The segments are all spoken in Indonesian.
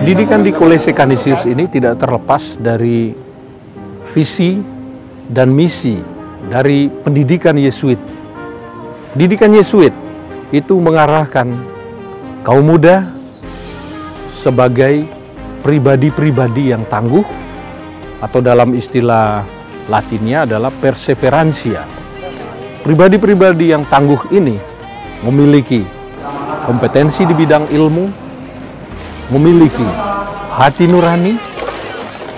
Pendidikan di Kolese Canisius ini tidak terlepas dari visi dan misi dari pendidikan Yesuit. Pendidikan Yesuit itu mengarahkan kaum muda sebagai pribadi-pribadi yang tangguh, atau dalam istilah Latinnya adalah perseveransia. Pribadi-pribadi yang tangguh ini memiliki kompetensi di bidang ilmu, memiliki hati nurani,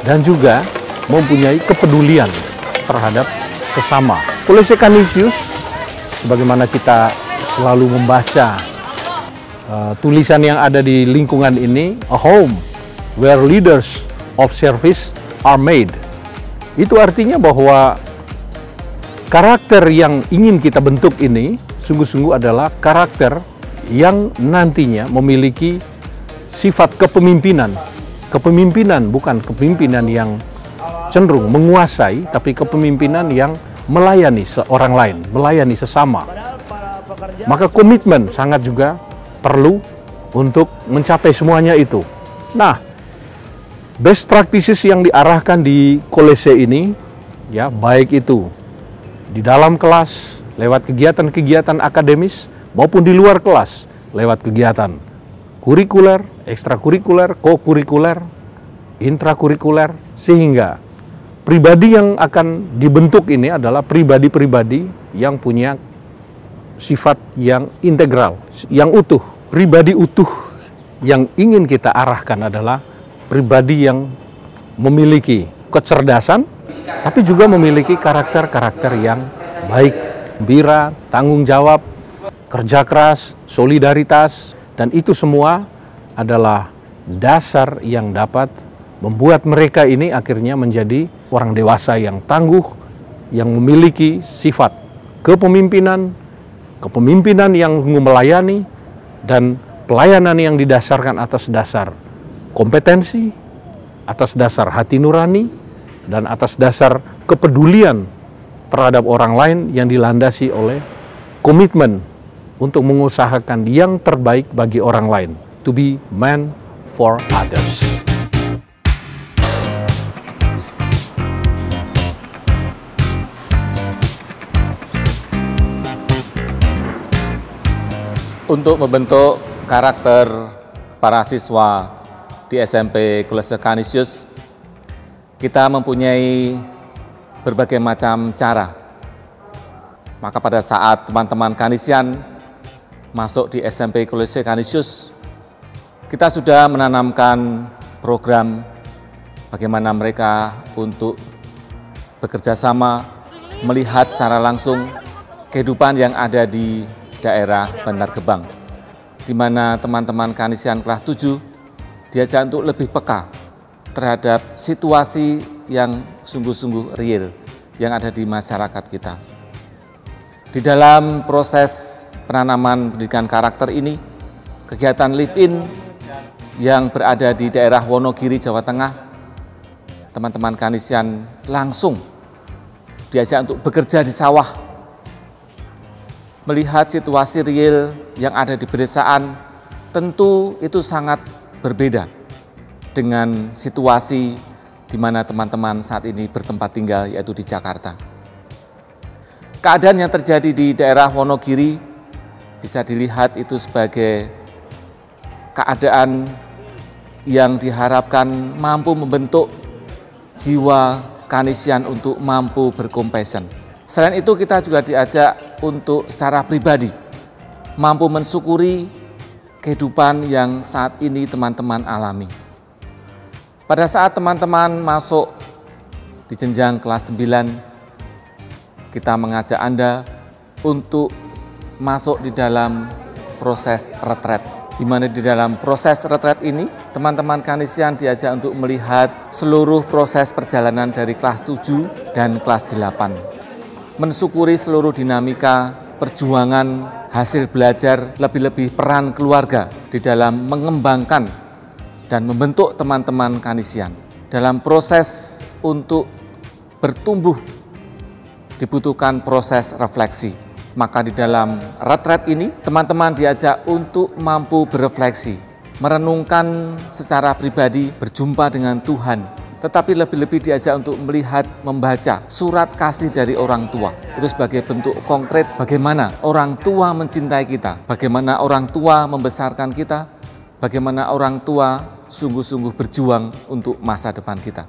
dan juga mempunyai kepedulian terhadap sesama. Kolese Canisius, sebagaimana kita selalu membaca tulisan yang ada di lingkungan ini, a home where leaders of service are made. Itu artinya bahwa karakter yang ingin kita bentuk ini sungguh-sungguh adalah karakter yang nantinya memiliki sifat kepemimpinan. Kepemimpinan bukan kepemimpinan yang cenderung menguasai, tapi kepemimpinan yang melayani seorang lain, melayani sesama. Maka komitmen sangat juga perlu untuk mencapai semuanya itu. Nah, best practices yang diarahkan di Kolese ini, ya, baik itu di dalam kelas lewat kegiatan-kegiatan akademis maupun di luar kelas lewat kegiatan kurikuler, ekstrakurikuler, kokurikuler, intrakurikuler, sehingga pribadi yang akan dibentuk ini adalah pribadi-pribadi yang punya sifat yang integral, yang utuh. Pribadi utuh yang ingin kita arahkan adalah pribadi yang memiliki kecerdasan, tapi juga memiliki karakter-karakter yang baik, gembira, tanggung jawab, kerja keras, solidaritas, dan itu semua adalah dasar yang dapat membuat mereka ini akhirnya menjadi orang dewasa yang tangguh, yang memiliki sifat kepemimpinan, kepemimpinan yang melayani, dan pelayanan yang didasarkan atas dasar kompetensi, atas dasar hati nurani, dan atas dasar kepedulian terhadap orang lain yang dilandasi oleh komitmen untuk mengusahakan yang terbaik bagi orang lain. To be man for others. Untuk membentuk karakter para siswa di SMP Kolese Canisius, kita mempunyai berbagai macam cara. Maka pada saat teman-teman Kanisian masuk di SMP Kolese Canisius, kita sudah menanamkan program bagaimana mereka untuk bekerja sama, melihat secara langsung kehidupan yang ada di daerah Bantar Gebang, di mana teman-teman Kanisian kelas 7 diajak untuk lebih peka terhadap situasi yang sungguh-sungguh real yang ada di masyarakat kita. Di dalam proses penanaman pendidikan karakter ini, kegiatan live-in yang berada di daerah Wonogiri, Jawa Tengah, teman-teman Kanisian langsung diajak untuk bekerja di sawah, melihat situasi real yang ada di pedesaan. Tentu itu sangat berbeda dengan situasi di mana teman-teman saat ini bertempat tinggal, yaitu di Jakarta. Keadaan yang terjadi di daerah Wonogiri bisa dilihat itu sebagai keadaan yang diharapkan mampu membentuk jiwa Kanisian untuk mampu berkompassion. Selain itu, kita juga diajak untuk secara pribadi mampu mensyukuri kehidupan yang saat ini teman-teman alami. Pada saat teman-teman masuk di jenjang kelas 9, kita mengajak Anda untuk masuk di dalam proses retret. Di mana di dalam proses retret ini, teman-teman Kanisian diajak untuk melihat seluruh proses perjalanan dari kelas 7 dan kelas 8. Mensyukuri seluruh dinamika perjuangan, hasil belajar, lebih-lebih peran keluarga di dalam mengembangkan dan membentuk teman-teman Kanisian. Dalam proses untuk bertumbuh dibutuhkan proses refleksi. Maka di dalam retret ini, teman-teman diajak untuk mampu berefleksi, merenungkan secara pribadi, berjumpa dengan Tuhan, tetapi lebih-lebih diajak untuk melihat, membaca surat kasih dari orang tua. Itu sebagai bentuk konkret bagaimana orang tua mencintai kita, bagaimana orang tua membesarkan kita, bagaimana orang tua sungguh-sungguh berjuang untuk masa depan kita.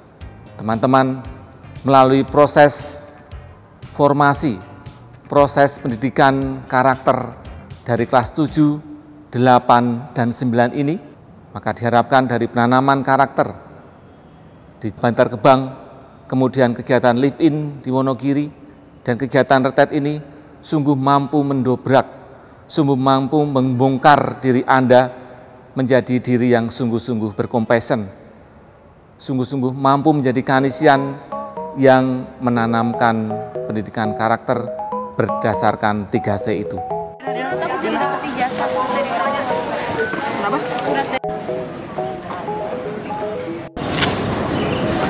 Teman-teman, melalui proses formasi, proses pendidikan karakter dari kelas 7, 8, dan 9 ini, maka diharapkan dari penanaman karakter di Bantar Gebang, kemudian kegiatan live-in di Wonogiri, dan kegiatan retret ini sungguh mampu mendobrak, sungguh mampu membongkar diri Anda menjadi diri yang sungguh-sungguh berkompesen, sungguh-sungguh mampu menjadi kanisian yang menanamkan pendidikan karakter berdasarkan 3C itu.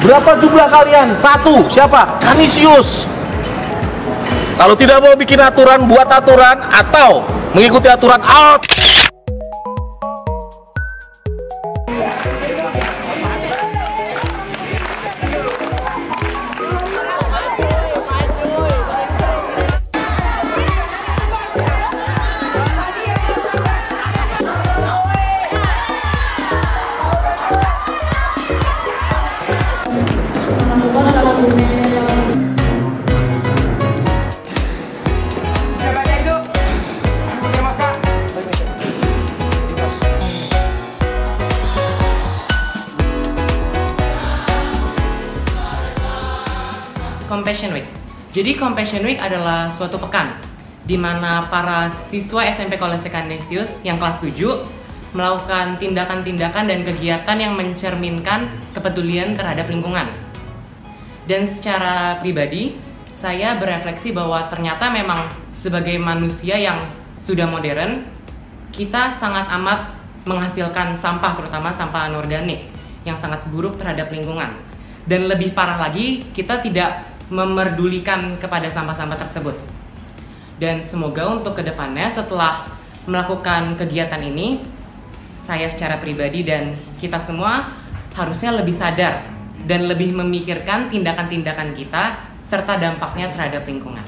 Berapa jumlah kalian? 1. Siapa? Kanisius. Kalau tidak mau bikin aturan, buat aturan atau mengikuti aturan out. Compassion Week. Jadi Compassion Week adalah suatu pekan di mana para siswa SMP Kolese Canisius yang kelas 7 melakukan tindakan-tindakan dan kegiatan yang mencerminkan kepedulian terhadap lingkungan. Dan secara pribadi, saya berefleksi bahwa ternyata memang sebagai manusia yang sudah modern, kita sangat amat menghasilkan sampah, terutama sampah anorganik yang sangat buruk terhadap lingkungan. Dan lebih parah lagi, kita tidak memerdulikan kepada sampah-sampah tersebut. Dan semoga untuk kedepannya setelah melakukan kegiatan ini, saya secara pribadi dan kita semua harusnya lebih sadar dan lebih memikirkan tindakan-tindakan kita serta dampaknya terhadap lingkungan.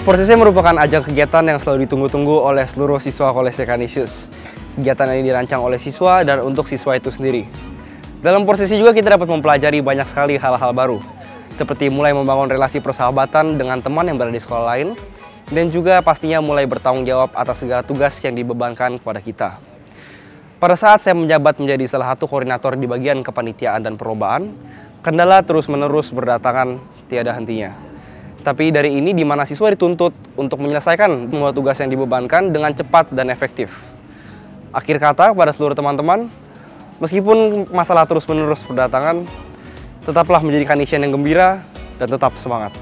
Prosesnya merupakan ajang kegiatan yang selalu ditunggu-tunggu oleh seluruh siswa Kolese Canisius. Kegiatan ini dirancang oleh siswa dan untuk siswa itu sendiri. Dalam prosesi juga kita dapat mempelajari banyak sekali hal-hal baru, seperti mulai membangun relasi persahabatan dengan teman yang berada di sekolah lain, dan juga pastinya mulai bertanggung jawab atas segala tugas yang dibebankan kepada kita. Pada saat saya menjabat menjadi salah satu koordinator di bagian kepanitiaan dan perlombaan, kendala terus-menerus berdatangan tiada hentinya. Tapi dari ini di mana siswa dituntut untuk menyelesaikan semua tugas yang dibebankan dengan cepat dan efektif. Akhir kata kepada seluruh teman-teman, meskipun masalah terus-menerus berdatangan, tetaplah menjadi kanisian yang gembira dan tetap semangat.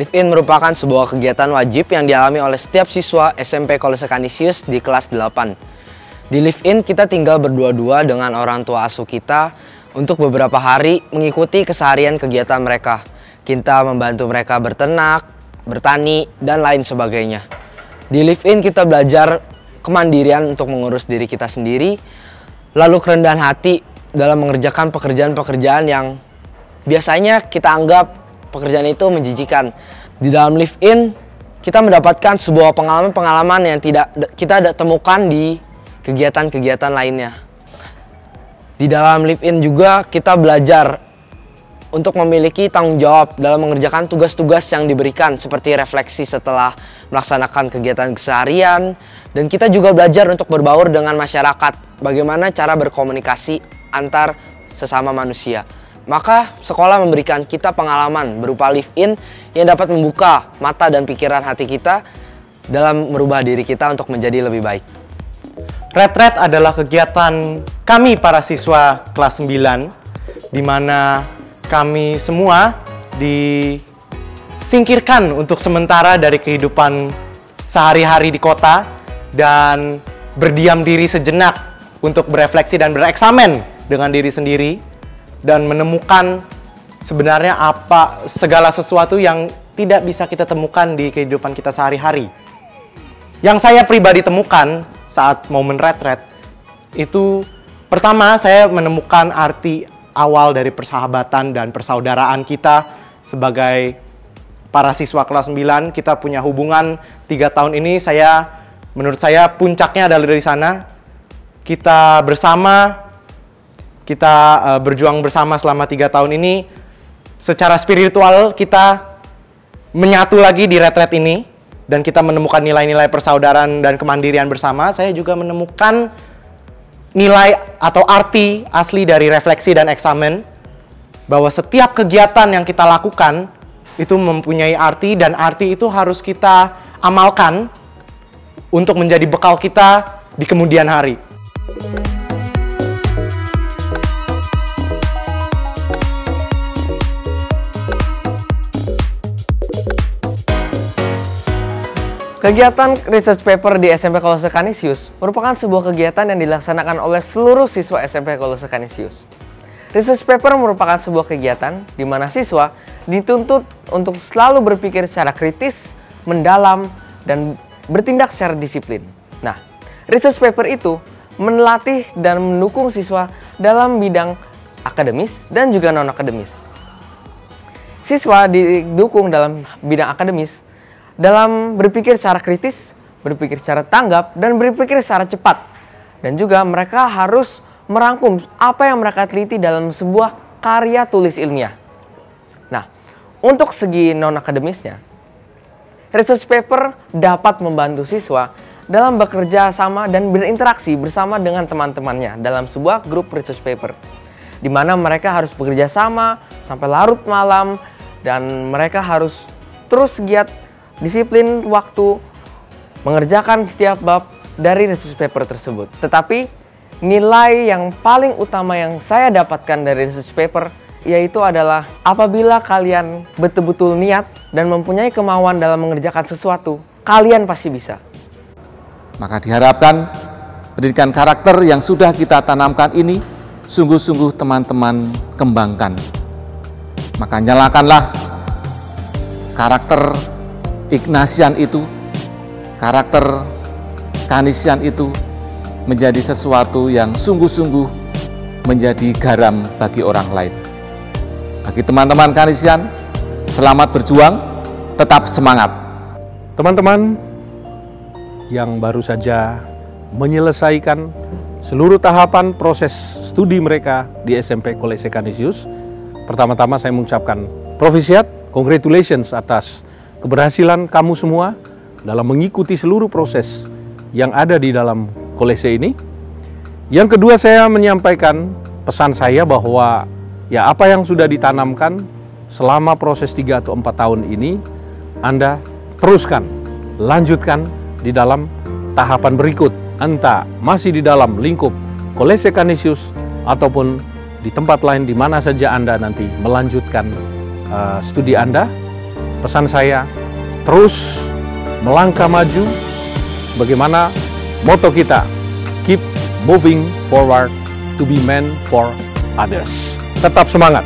Live-in merupakan sebuah kegiatan wajib yang dialami oleh setiap siswa SMP Kolese Canisius di kelas 8. Di live-in kita tinggal berdua-dua dengan orang tua asuh kita untuk beberapa hari mengikuti keseharian kegiatan mereka. Kita membantu mereka berternak, bertani, dan lain sebagainya. Di live-in kita belajar kemandirian untuk mengurus diri kita sendiri, lalu kerendahan hati dalam mengerjakan pekerjaan-pekerjaan yang biasanya kita anggap pekerjaan itu menjijikan. Di dalam live-in, kita mendapatkan sebuah pengalaman-pengalaman yang tidak kita temukan di kegiatan-kegiatan lainnya. Di dalam live-in juga kita belajar untuk memiliki tanggung jawab dalam mengerjakan tugas-tugas yang diberikan, seperti refleksi setelah melaksanakan kegiatan keseharian. Dan kita juga belajar untuk berbaur dengan masyarakat, bagaimana cara berkomunikasi antar sesama manusia. Maka sekolah memberikan kita pengalaman berupa live-in yang dapat membuka mata dan pikiran hati kita dalam merubah diri kita untuk menjadi lebih baik. Retret adalah kegiatan kami para siswa kelas 9, di mana kami semua disingkirkan untuk sementara dari kehidupan sehari-hari di kota dan berdiam diri sejenak untuk berefleksi dan bereksamen dengan diri sendiri dan menemukan sebenarnya apa segala sesuatu yang tidak bisa kita temukan di kehidupan kita sehari-hari. Yang saya pribadi temukan saat momen retret itu, pertama saya menemukan arti awal dari persahabatan dan persaudaraan kita sebagai para siswa kelas 9. Kita punya hubungan 3 tahun ini, menurut saya puncaknya adalah dari sana. Kita bersama, kita berjuang bersama selama 3 tahun ini. Secara spiritual kita menyatu lagi di retret ini dan kita menemukan nilai-nilai persaudaraan dan kemandirian bersama. Saya juga menemukan nilai atau arti asli dari refleksi dan eksamen, bahwa setiap kegiatan yang kita lakukan itu mempunyai arti, dan arti itu harus kita amalkan untuk menjadi bekal kita di kemudian hari. Kegiatan research paper di SMP Kolese Canisius merupakan sebuah kegiatan yang dilaksanakan oleh seluruh siswa SMP Kolese Canisius. Research paper merupakan sebuah kegiatan di mana siswa dituntut untuk selalu berpikir secara kritis, mendalam, dan bertindak secara disiplin. Nah, research paper itu melatih dan mendukung siswa dalam bidang akademis dan juga non-akademis. Siswa didukung dalam bidang akademis dalam berpikir secara kritis, berpikir secara tanggap, dan berpikir secara cepat. Dan juga mereka harus merangkum apa yang mereka teliti dalam sebuah karya tulis ilmiah. Nah, untuk segi non-akademisnya, research paper dapat membantu siswa dalam bekerja sama dan berinteraksi bersama dengan teman-temannya dalam sebuah grup research paper, di mana mereka harus bekerja sama sampai larut malam, dan mereka harus terus giat disiplin waktu mengerjakan setiap bab dari research paper tersebut. Tetapi nilai yang paling utama yang saya dapatkan dari research paper yaitu adalah apabila kalian betul-betul niat dan mempunyai kemauan dalam mengerjakan sesuatu, kalian pasti bisa. Maka diharapkan pendidikan karakter yang sudah kita tanamkan ini sungguh-sungguh teman-teman kembangkan. Maka nyalakanlah karakter Ignatian itu, karakter Canisian itu menjadi sesuatu yang sungguh-sungguh menjadi garam bagi orang lain. Bagi teman-teman Canisian, selamat berjuang, tetap semangat. Teman-teman yang baru saja menyelesaikan seluruh tahapan proses studi mereka di SMP Kolese Canisius, pertama-tama saya mengucapkan profisiat, congratulations atas keberhasilan kamu semua dalam mengikuti seluruh proses yang ada di dalam kolese ini. Yang kedua, saya menyampaikan pesan saya bahwa ya apa yang sudah ditanamkan selama proses 3 atau 4 tahun ini, Anda teruskan, lanjutkan di dalam tahapan berikut. Entah masih di dalam lingkup Kolese Canisius ataupun di tempat lain di mana saja Anda nanti melanjutkan studi Anda. pesan saya, terus melangkah maju sebagaimana moto kita, keep moving forward to be meant for others. Tetap semangat!